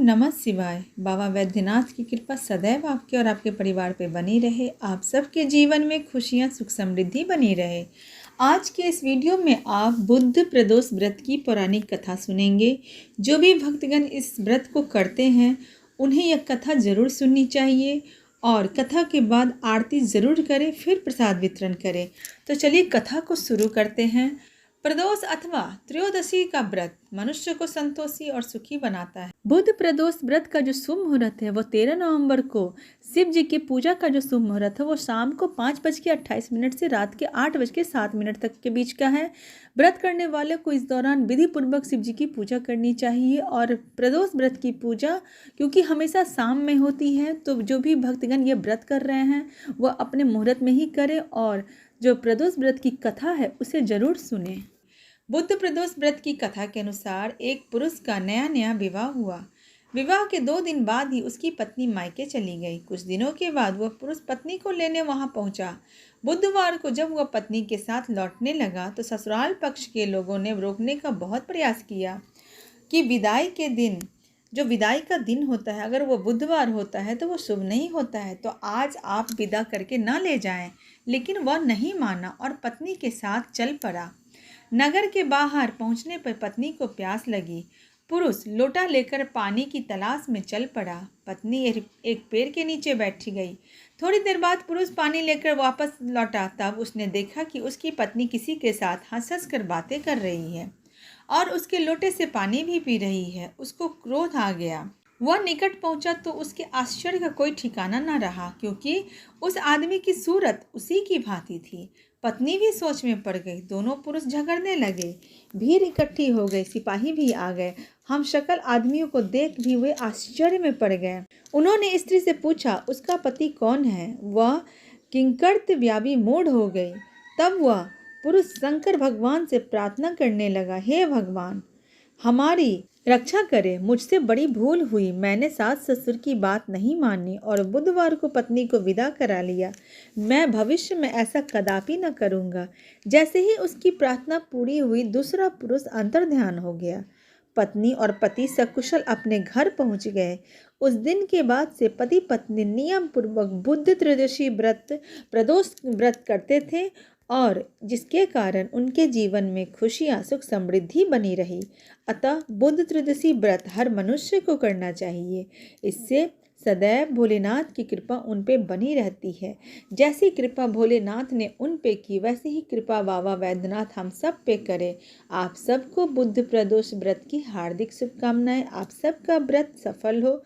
नमः शिवाय। बाबा वैद्यनाथ की कृपा सदैव आपके और आपके परिवार पे बनी रहे। आप सबके जीवन में खुशियां, सुख, समृद्धि बनी रहे। आज के इस वीडियो में आप बुद्ध प्रदोष व्रत की पौराणिक कथा सुनेंगे। जो भी भक्तगण इस व्रत को करते हैं उन्हें यह कथा जरूर सुननी चाहिए और कथा के बाद आरती जरूर करें, फिर प्रसाद वितरण करें। तो चलिए कथा को शुरू करते हैं। प्रदोष अथवा त्रयोदशी का व्रत मनुष्य को संतोषी और सुखी बनाता है। बुध प्रदोष व्रत का जो शुभ मुहूर्त है वो 13 नवंबर को, शिव जी की पूजा का जो शुभ मुहूर्त है वो शाम को 5:28 से रात के 8:07 तक के बीच का है। व्रत करने वाले को इस दौरान विधि पूर्वक शिव जी की पूजा करनी चाहिए। और प्रदोष व्रत की पूजा क्योंकि हमेशा शाम में होती है, तो जो भी भक्तगण ये व्रत कर रहे हैं वह अपने मुहूर्त में ही करें और जो प्रदोष व्रत की कथा है उसे जरूर सुने। बुद्ध प्रदोष व्रत की कथा के अनुसार एक पुरुष का नया नया विवाह हुआ। विवाह के 2 दिन बाद ही उसकी पत्नी मायके चली गई। कुछ दिनों के बाद वह पुरुष पत्नी को लेने वहां पहुंचा। बुधवार को जब वह पत्नी के साथ लौटने लगा तो ससुराल पक्ष के लोगों ने रोकने का बहुत प्रयास किया कि विदाई के दिन, जो विदाई का दिन होता है, अगर वो बुधवार होता है तो वो शुभ नहीं होता है, तो आज आप विदा करके ना ले जाएं। लेकिन वह नहीं माना और पत्नी के साथ चल पड़ा। नगर के बाहर पहुंचने पर पत्नी को प्यास लगी। पुरुष लोटा लेकर पानी की तलाश में चल पड़ा। पत्नी एक पेड़ के नीचे बैठी गई। थोड़ी देर बाद पुरुष पानी लेकर वापस लौटा। तब उसने देखा कि उसकी पत्नी किसी के साथ हंस हंस कर बातें कर रही है और उसके लोटे से पानी भी पी रही है। उसको क्रोध आ गया। वह निकट पहुंचा तो उसके आश्चर्य का कोई ठिकाना न रहा, क्योंकि उस आदमी की सूरत उसी की भांति थी। पत्नी भी सोच में पड़ गई। दोनों पुरुष झगड़ने लगे। भीड़ इकट्ठी हो गई। सिपाही भी आ गए। हम शक्ल आदमियों को देख भी वे आश्चर्य में पड़ गए। उन्होंने स्त्री से पूछा, उसका पति कौन है? वह किंकर्तव्यापी मूढ़ हो गई। तब वह पुरुष शंकर भगवान से प्रार्थना करने लगा, हे भगवान, हमारी रक्षा करे। मुझसे बड़ी भूल हुई। मैंने सास ससुर की बात नहीं मानी और बुधवार को पत्नी को विदा करा लिया। मैं भविष्य में ऐसा कदापि न करूँगा। जैसे ही उसकी प्रार्थना पूरी हुई, दूसरा पुरुष अंतर्ध्यान हो गया। पत्नी और पति सकुशल अपने घर पहुंच गए। उस दिन के बाद से पति पत्नी नियम पूर्वक बुद्ध त्रयोदशी व्रत, प्रदोष व्रत करते थे और जिसके कारण उनके जीवन में खुशियाँ, सुख, समृद्धि बनी रही। अतः बुद्ध त्रयोदशी व्रत हर मनुष्य को करना चाहिए। इससे सदैव भोलेनाथ की कृपा उन पे बनी रहती है। जैसी कृपा भोलेनाथ ने उन पे की, वैसे ही कृपा बाबा वैद्यनाथ हम सब पे करे। आप सबको बुद्ध प्रदोष व्रत की हार्दिक शुभकामनाएं। आप सबका व्रत सफल हो।